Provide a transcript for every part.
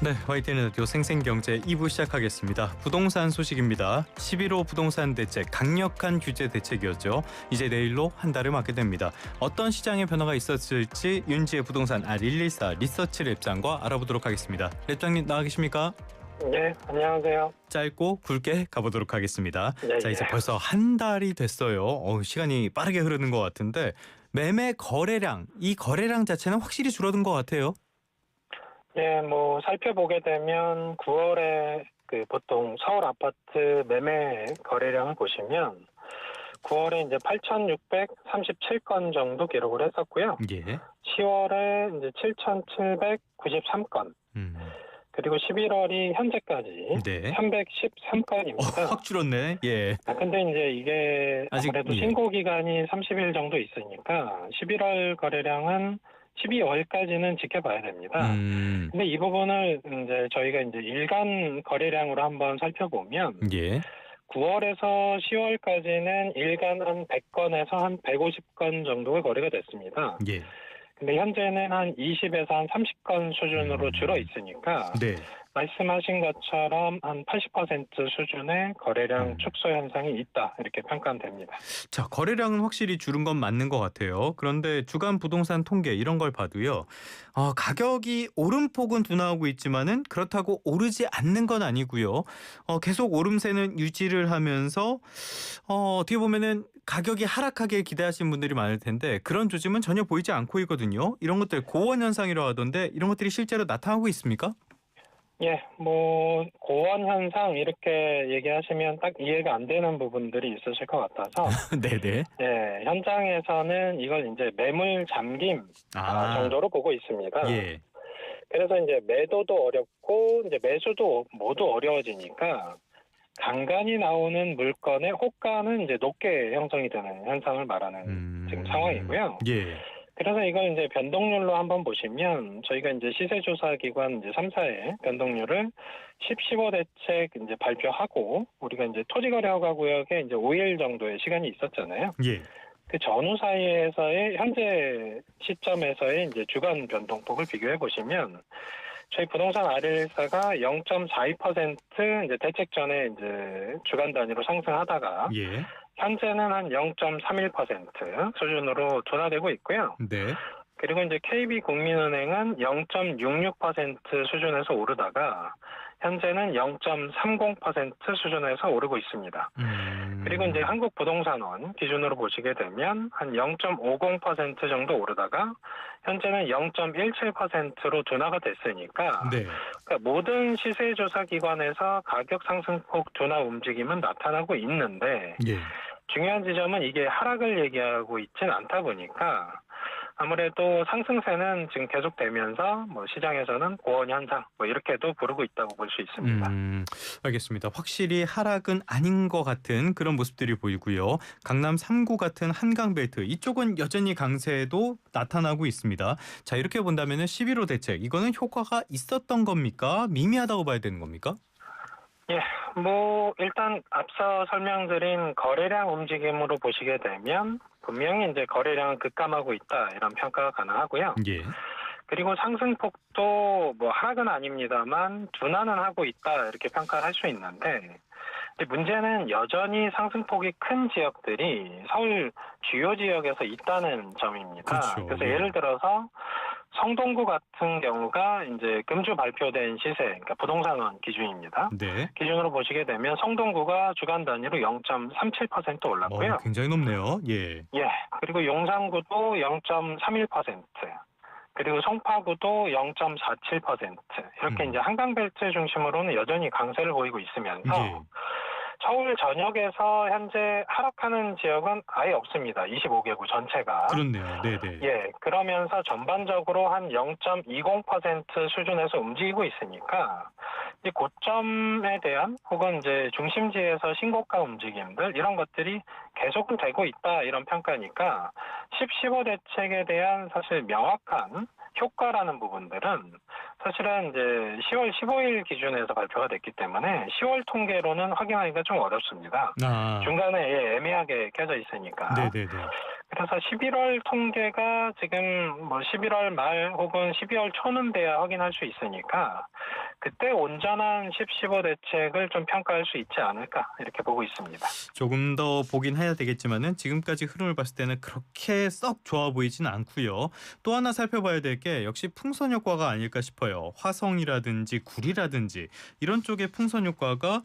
네, YTN 라디오 생생경제 2부 시작하겠습니다. 부동산 소식입니다. 11호 부동산 대책, 강력한 규제 대책이었죠. 이제 내일로 한 달을 맞게 됩니다. 어떤 시장의 변화가 있었을지 윤지혜 부동산 R114 리서치 랩장과 알아보도록 하겠습니다. 랩장님 나와 계십니까? 네, 안녕하세요. 짧고 굵게 가보도록 하겠습니다. 네, 자, 이제 네. 벌써 한 달이 됐어요. 시간이 빠르게 흐르는 것 같은데 매매 거래량, 이 거래량 자체는 확실히 줄어든 것 같아요. 네, 살펴보게 되면 9월에 보통 서울 아파트 매매 거래량을 보시면 9월에 이제 8,637건 정도 기록을 했었고요. 예. 10월에 이제 7,793건. 그리고 11월이 현재까지 네. 313건입니다. 확 줄었네. 예. 근데 이제 이게 아직, 아무래도 예. 신고 기간이 30일 정도 있으니까 11월 거래량은 12월까지는 지켜봐야 됩니다. 근데 이 부분을 이제 저희가 이제 일간 거래량으로 한번 살펴보면 예. 9월에서 10월까지는 일간 한 100건에서 한 150건 정도가 거래가 됐습니다. 예. 근데 현재는 한 20에서 한 30건 수준으로 줄어 있으니까 네. 말씀하신 것처럼 한 80% 수준의 거래량 축소 현상이 있다, 이렇게 평가는 됩니다. 자, 거래량은 확실히 줄은 건 맞는 것 같아요. 그런데 주간 부동산 통계 이런 걸 봐도요. 가격이 오름폭은 둔화하고 있지만은 그렇다고 오르지 않는 건 아니고요. 계속 오름세는 유지를 하면서 어떻게 보면은 가격이 하락하길 기대하시는 분들이 많을 텐데 그런 조짐은 전혀 보이지 않고 있거든요. 이런 것들 고원 현상이라고 하던데 이런 것들이 실제로 나타나고 있습니까? 예, 고원 현상 이렇게 얘기하시면 딱 이해가 안 되는 부분들이 있으실 것 같아서 네네. 예, 현장에서는 이걸 이제 매물 잠김 정도로 보고 있습니다. 예. 그래서 이제 매도도 어렵고 이제 매수도 모두 어려워지니까 간간히 나오는 물건의 호가는 이제 높게 형성이 되는 현상을 말하는 지금 상황이고요. 예. 그래서 이걸 이제 변동률로 한번 보시면 저희가 이제 시세조사기관 이제 3사의 변동률을 15 대책 이제 발표하고 우리가 이제 토지거래허가 구역에 이제 5일 정도의 시간이 있었잖아요. 예. 그 전후 사이에서의 현재 시점에서의 이제 주간 변동폭을 비교해 보시면 저희 부동산 R114가 0.42% 이제 대책 전에 이제 주간 단위로 상승하다가 예. 현재는 한 0.31% 수준으로 둔화되고 있고요. 네. 그리고 이제 KB국민은행은 0.66% 수준에서 오르다가 현재는 0.30% 수준에서 오르고 있습니다. 그리고 이제 한국부동산원 기준으로 보시게 되면 한 0.50% 정도 오르다가 현재는 0.17%로 둔화가 됐으니까 네. 그러니까 모든 시세조사기관에서 가격 상승폭 둔화 움직임은 나타나고 있는데 예. 중요한 지점은 이게 하락을 얘기하고 있지는 않다 보니까 아무래도 상승세는 지금 계속되면서 시장에서는 고원 현상 이렇게도 부르고 있다고 볼 수 있습니다. 알겠습니다. 확실히 하락은 아닌 것 같은 그런 모습들이 보이고요. 강남 3구 같은 한강벨트 이쪽은 여전히 강세도 나타나고 있습니다. 자, 이렇게 본다면은 11호 대책 이거는 효과가 있었던 겁니까? 미미하다고 봐야 되는 겁니까? 예, 일단 앞서 설명드린 거래량 움직임으로 보시게 되면 분명히 이제 거래량은 급감하고 있다, 이런 평가가 가능하고요. 예. 그리고 상승폭도 하락은 아닙니다만 둔화는 하고 있다, 이렇게 평가를 할 수 있는데 문제는 여전히 상승폭이 큰 지역들이 서울 주요 지역에서 있다는 점입니다. 그렇죠. 그래서 예. 예를 들어서 성동구 같은 경우가 이제 금주 발표된 시세, 그러니까 부동산원 기준입니다. 네. 기준으로 보시게 되면 성동구가 주간 단위로 0.37% 올랐고요. 굉장히 높네요. 예. 예, 그리고 용산구도 0.31%. 그리고 송파구도 0.47%. 이렇게 이제 한강벨트 중심으로는 여전히 강세를 보이고 있으면서 예. 서울 전역에서 현재 하락하는 지역은 아예 없습니다. 25개구 전체가. 그렇네요. 네네. 예, 그러면서 전반적으로 한 0.20% 수준에서 움직이고 있으니까 이제 고점에 대한 혹은 이제 중심지에서 신고가 움직임들 이런 것들이 계속은 되고 있다, 이런 평가니까 15 대책에 대한 사실 명확한 효과라는 부분들은 사실은 이제 10월 15일 기준에서 발표가 됐기 때문에 10월 통계로는 확인하기가 좀 어렵습니다. 중간에 애매하게 껴져 있으니까. 네네네. 그래서 11월 통계가 지금 뭐 11월 말 혹은 12월 초는 돼야 확인할 수 있으니까 그때 온전한 10-15 대책을 좀 평가할 수 있지 않을까 이렇게 보고 있습니다. 조금 더 보긴 해야 되겠지만은 지금까지 흐름을 봤을 때는 그렇게 썩 좋아 보이진 않고요. 또 하나 살펴봐야 될 게 역시 풍선 효과가 아닐까 싶어요. 화성이라든지 구리라든지 이런 쪽의 풍선 효과가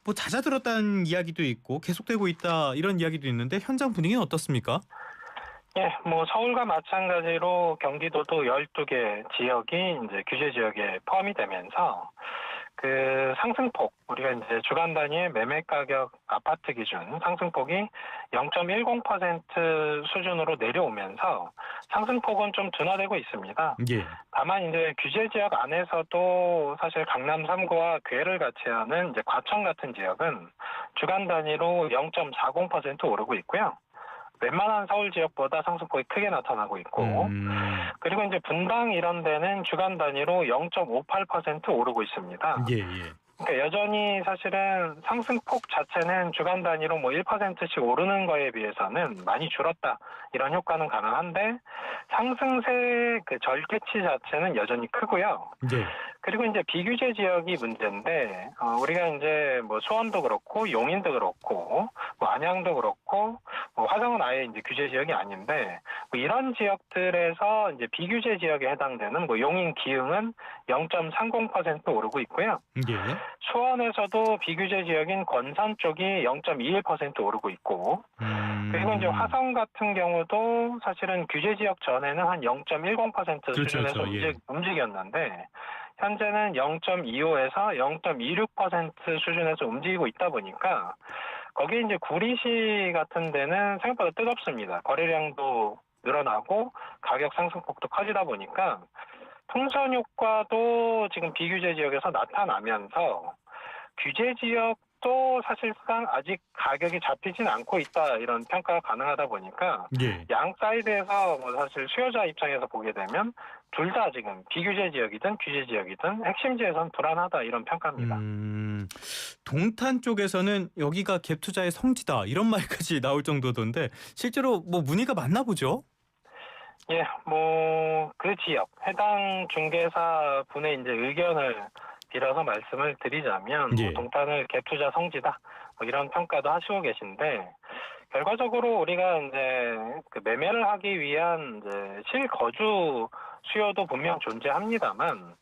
뭐 잦아들었다는 이야기도 있고 계속되고 있다 이런 이야기도 있는데 현장 분위기는 어떻습니까? 예, 뭐 서울과 마찬가지로 경기도도 12개 지역이 이제 규제 지역에 포함이 되면서 그 상승폭, 우리가 이제 주간 단위의 매매 가격 아파트 기준 상승폭이 0.10% 수준으로 내려오면서 상승폭은 좀 둔화되고 있습니다. 예. 다만 이제 규제 지역 안에서도 사실 강남 3구와 괴를 같이 하는 이제 과천 같은 지역은 주간 단위로 0.40% 오르고 있고요. 웬만한 서울 지역보다 상승폭이 크게 나타나고 있고, 그리고 이제 분당 이런 데는 주간 단위로 0.58% 오르고 있습니다. 예, 예. 그러니까 여전히 사실은 상승폭 자체는 주간 단위로 뭐 1%씩 오르는 거에 비해서는 많이 줄었다. 이런 효과는 가능한데 상승세 그 절개치 자체는 여전히 크고요. 예. 그리고 이제 비규제 지역이 문제인데 우리가 이제 뭐 수원도 그렇고 용인도 그렇고 뭐 안양도 그렇고 뭐 화성은 아예 이제 규제 지역이 아닌데 뭐 이런 지역들에서 이제 비규제 지역에 해당되는 뭐 용인 기흥은 0.30% 오르고 있고요. 예. 수원에서도 비규제 지역인 권산 쪽이 0.21% 오르고 있고 그리고 이제 화성 같은 경우도 사실은 규제 지역 전에는 한 0.10% 그렇죠, 수준에서 그렇죠. 예. 움직였는데 현재는 0.25에서 0.26% 수준에서 움직이고 있다 보니까 거기에 이제 구리시 같은 데는 생각보다 뜨겁습니다. 거래량도 늘어나고 가격 상승폭도 커지다 보니까 풍선 효과도 지금 비규제 지역에서 나타나면서 규제 지역도 사실상 아직 가격이 잡히진 않고 있다 이런 평가가 가능하다 보니까 예. 양 사이드에서 뭐 사실 수요자 입장에서 보게 되면 둘 다 지금 비규제 지역이든 규제 지역이든 핵심지에서는 불안하다 이런 평가입니다. 동탄 쪽에서는 여기가 갭 투자의 성지다 이런 말까지 나올 정도던데 실제로 뭐 문의가 많나 보죠? 예, 뭐 그 지역 해당 중개사 분의 이제 의견을 빌어서 말씀을 드리자면 뭐 예. 동탄을 갭 투자 성지다 뭐 이런 평가도 하시고 계신데 결과적으로 우리가 이제 그 매매를 하기 위한 이제 실거주 수요도 분명 존재합니다만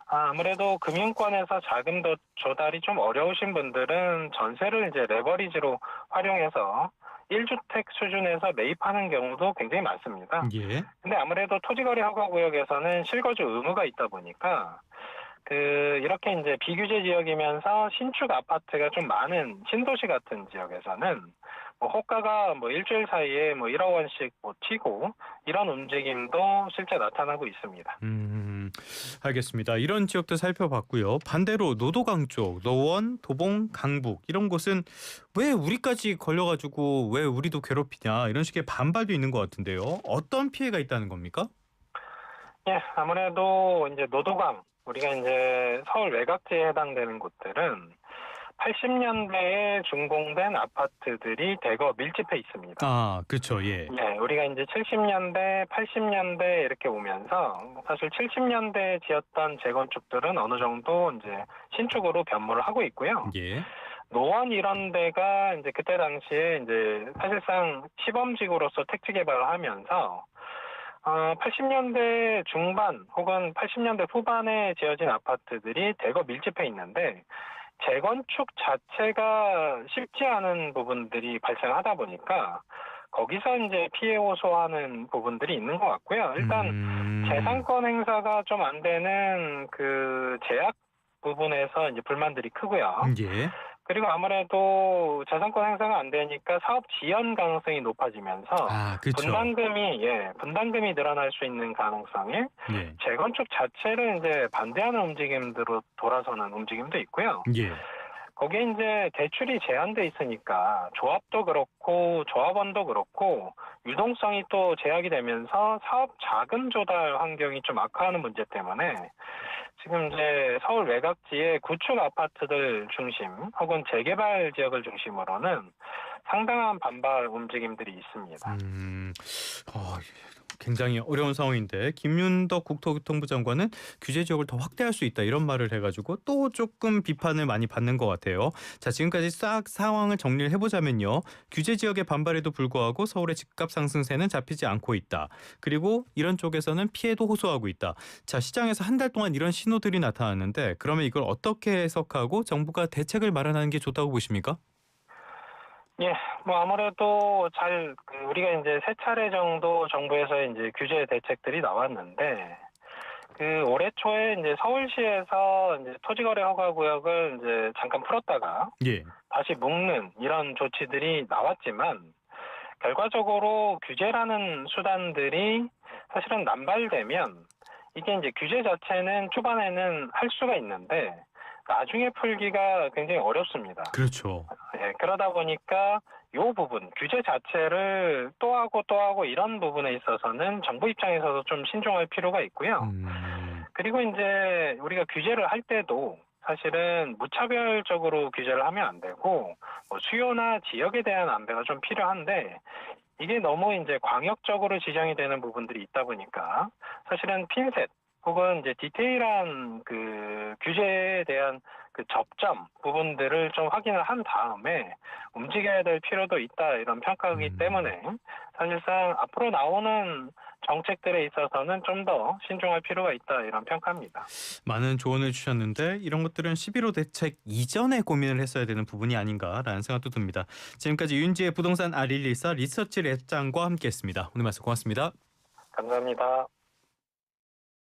아무래도 금융권에서 자금 조달이 좀 어려우신 분들은 전세를 이제 레버리지로 활용해서 1주택 수준에서 매입하는 경우도 굉장히 많습니다. 예. 근데 아무래도 토지거래 허가구역에서는 실거주 의무가 있다 보니까 이렇게 이제 비규제 지역이면서 신축 아파트가 좀 많은 신도시 같은 지역에서는 뭐 호가가 뭐 일주일 사이에 뭐 1억 원씩 뭐 튀고 이런 움직임도 실제 나타나고 있습니다. 알겠습니다. 이런 지역도 살펴봤고요. 반대로 노도강 쪽, 노원, 도봉, 강북 이런 곳은 왜 우리까지 걸려가지고 왜 우리도 괴롭히냐 이런 식의 반발도 있는 것 같은데요. 어떤 피해가 있다는 겁니까? 예, 아무래도 이제 노도강 우리가 이제 서울 외곽지에 해당되는 곳들은 80년대에 준공된 아파트들이 대거 밀집해 있습니다. 아, 그렇죠. 예. 네, 우리가 이제 70년대, 80년대 이렇게 오면서 사실 70년대에 지었던 재건축들은 어느 정도 이제 신축으로 변모를 하고 있고요. 예. 노원 이런 데가 이제 그때 당시에 이제 사실상 시범지구로서 택지 개발을 하면서 80년대 중반 혹은 80년대 후반에 지어진 아파트들이 대거 밀집해 있는데 재건축 자체가 쉽지 않은 부분들이 발생하다 보니까 거기서 이제 피해 호소하는 부분들이 있는 것 같고요. 일단 재산권 행사가 좀 안 되는 그 제약 부분에서 이제 불만들이 크고요. 예. 그리고 아무래도 재산권 행사가 안 되니까 사업 지연 가능성이 높아지면서 아, 그렇죠. 분담금이 늘어날 수 있는 가능성에 예. 재건축 자체를 이제 반대하는 움직임으로 돌아서는 움직임도 있고요. 예. 거기에 이제 대출이 제한돼 있으니까 조합도 그렇고 조합원도 그렇고 유동성이 또 제약이 되면서 사업 자금 조달 환경이 좀 악화하는 문제 때문에 지금 이제 서울 외곽지의 구축 아파트들 중심 혹은 재개발 지역을 중심으로는 상당한 반발 움직임들이 있습니다. 어, 굉장히 어려운 상황인데 김윤덕 국토교통부 장관은 규제 지역을 더 확대할 수 있다 이런 말을 해가지고 또 조금 비판을 많이 받는 것 같아요. 자, 지금까지 싹 상황을 정리를 해보자면요. 규제 지역의 반발에도 불구하고 서울의 집값 상승세는 잡히지 않고 있다. 그리고 이런 쪽에서는 피해도 호소하고 있다. 자, 시장에서 한 달 동안 이런 신호들이 나타났는데 그러면 이걸 어떻게 해석하고 정부가 대책을 마련하는 게 좋다고 보십니까? 예, 뭐 아무래도 우리가 이제 세 차례 정도 정부에서 이제 규제 대책들이 나왔는데, 올해 초에 이제 서울시에서 이제 토지거래 허가 구역을 이제 잠깐 풀었다가 예. 다시 묶는 이런 조치들이 나왔지만, 결과적으로 규제라는 수단들이 사실은 남발되면 이게 이제 규제 자체는 초반에는 할 수가 있는데 나중에 풀기가 굉장히 어렵습니다. 그렇죠. 예, 그러다 보니까 이 부분, 규제 자체를 또 하고 이런 부분에 있어서는 정부 입장에서도 좀 신중할 필요가 있고요. 그리고 이제 우리가 규제를 할 때도 사실은 무차별적으로 규제를 하면 안 되고 뭐 수요나 지역에 대한 안배가 좀 필요한데 이게 너무 이제 광역적으로 지정이 되는 부분들이 있다 보니까 사실은 핀셋 혹은 이제 디테일한 규제에 대한 접점 부분들을 좀 확인을 한 다음에 움직여야 될 필요도 있다 이런 평가이기 때문에 사실상 앞으로 나오는 정책들에 있어서는 좀 더 신중할 필요가 있다 이런 평가입니다. 많은 조언을 주셨는데 이런 것들은 11호 대책 이전에 고민을 했어야 되는 부분이 아닌가라는 생각도 듭니다. 지금까지 윤지의 부동산 아릴리사 리서치 랩장과 함께했습니다. 오늘 말씀 고맙습니다. 감사합니다.